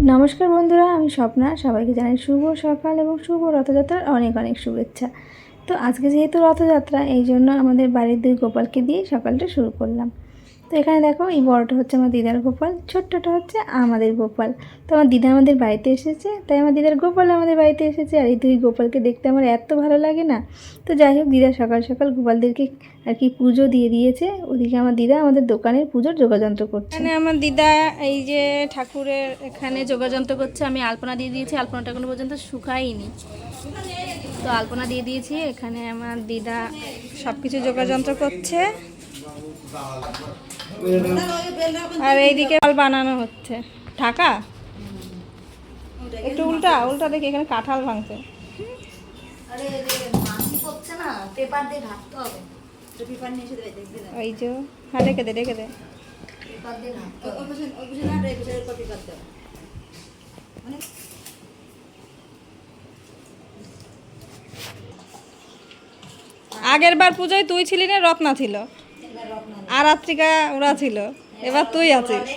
নমস্কার বন্ধুরা, আমি স্বপ্না। সবাইকে জানাই শুভ সকাল এবং শুভ রথযাত্রার অনেক অনেক শুভেচ্ছা। তো আজকে যেহেতু রথযাত্রা, এই জন্য আমাদের বাড়ির দুই গোপালকে দিয়ে সকালটা শুরু করলাম। তো এখানে দেখো, এই বড়টা হচ্ছে আমার দিদার গোপাল, ছোট্টটা হচ্ছে আমাদের গোপাল। তো আমার দিদা আমাদের বাড়িতে এসেছে, তাই আমার দিদার গোপাল আমাদের বাড়িতে এসেছে। আর এই দুই গোপালকে দেখতে আমার এত ভালো লাগে না। তো যাই হোক, দিদা সকাল সকাল গোপালদেরকে আর কি পুজো দিয়ে দিয়েছে। ওদিকে আমার দিদা আমাদের দোকানের পুজোর যোগাযন্ত্র করছে। এখানে আমার দিদা এই যে ঠাকুরের এখানে যোগাযন্ত্র করছে। আমি আলপনা দিয়ে দিয়েছি, আলপনাটা এখনো পর্যন্ত শুকায়নি। তো আলপনা দিয়ে দিয়েছি। এখানে আমার দিদা সব কিছু যোগাযন্ত্র করছে, আর এইদিকে ফল বানানো হচ্ছে। ঢাকা একটু উল্টা উল্টা দেখি, এখানে কাঁঠাল ভাঙছে। ওই যে, হ্যাঁ রেখে দে রেখে দে। আগের বার পুজোয় তুই ছিলি না, রত্না ছিল, আর রাত্রিকা ওরা ছিল, এবার তুই আছিস।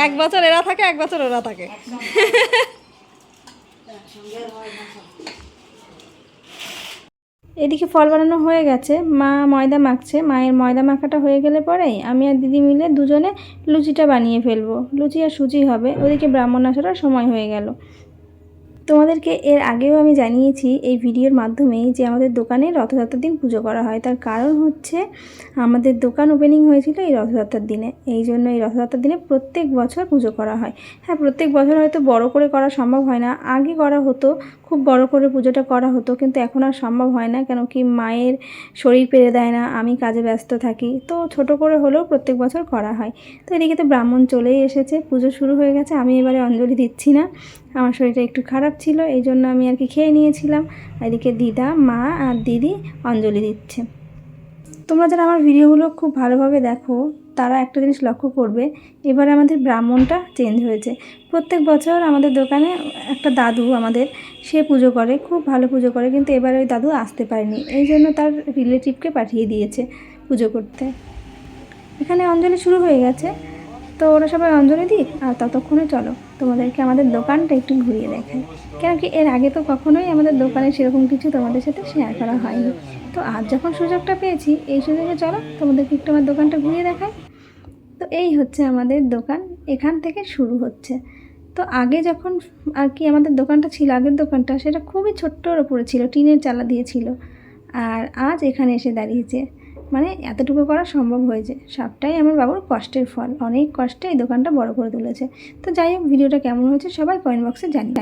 এক বছর এরা থাকে, এক বছর ওরা থাকে। এদিকে ফল বানানো হয়ে গেছে, মা ময়দা মাখছে। মায়ের ময়দা মাখাটা হয়ে গেলে পরেই আমি আর দিদি মিলে দুজনে লুচিটা বানিয়ে ফেলবো। লুচি আর সুজি হবে। ওদিকে ব্রাহ্মণ আসারও সময় হয়ে গেল। তোমাদেরকে এর আগেও আমি জানিয়েছি এই ভিডিওর মাধ্যমেই যে আমাদের দোকানে রথযাত্রার দিন পুজো করা হয়। তার কারণ হচ্ছে আমাদের দোকান ওপেনিং হয়েছিল এই রথযাত্রার দিনে। এই জন্য এই রথযাত্রার দিনে প্রত্যেক বছর পুজো করা হয়। হ্যাঁ, প্রত্যেক বছর হয়তো বড় করে করা সম্ভব হয় না। আগে করা হতো, খুব বড় করে পুজোটা করা হতো, কিন্তু এখন আর সম্ভব হয় না। কেন কি, মায়ের শরীর পেরে দেয় না, আমি কাজে ব্যস্ত থাকি। তো ছোট করে হলেও প্রত্যেক বছর করা হয়। তো এদিকে তো ব্রাহ্মণ চলেই এসেছে, পুজো শুরু হয়ে গেছে। আমি এবারে অঞ্জলি দিচ্ছি না, আমার শরীরটা একটু খারাপ ছিল, এই জন্য আমি আর কি খেয়ে নিয়েছিলাম। এদিকে দিদা, মা আর দিদি অঞ্জলি দিচ্ছে। তোমরা যারা আমার ভিডিওগুলো খুব ভালোভাবে দেখো, তারা একটা জিনিস লক্ষ্য করবে, এবারে আমাদের ব্রাহ্মণটা চেঞ্জ হয়েছে। প্রত্যেক বছর আমাদের দোকানে একটা দাদু আমাদের, সে পুজো করে, খুব ভালো পুজো করে, কিন্তু এবারে ওই দাদু আসতে পারেনি। এই জন্য তার রিলেটিভকে পাঠিয়ে দিয়েছে পুজো করতে। এখানে অঞ্জলি শুরু হয়ে গেছে, তো ওরা সবাই অঞ্জলি দিক, আর ততক্ষণে চলো তোমাদেরকে আমাদের দোকানটা একটু ঘুরিয়ে দেখাই। কেন কি, এর আগে তো কখনোই আমাদের দোকানে সেরকম কিছু তোমাদের সাথে শেয়ার করা হয়নি। তো আজ যখন সুযোগটা পেয়েছি, এই সুযোগে চলো তোমাদেরকে একটু আমার দোকানটা ঘুরিয়ে দেখাই। তো এই হচ্ছে আমাদের দোকান, এখান থেকে শুরু হচ্ছে। তো আগে যখন আর কি আমাদের দোকানটা ছিল, আগের দোকানটা, সেটা খুবই ছোট্টর ওপরে ছিল, টিনের চালা দিয়েছিল। আর আজ এখানে এসে দাঁড়িয়েছে, মানে এতটুকু করা সম্ভব হয়েছে। সবটাই আমার বাবুর কষ্টের ফল। অনেক কষ্টে এই দোকানটা বড় করে তুলেছে। তো যাই হোক, ভিডিওটা কেমন হয়েছে সবাই কমেন্ট বক্সে জানিয়ে।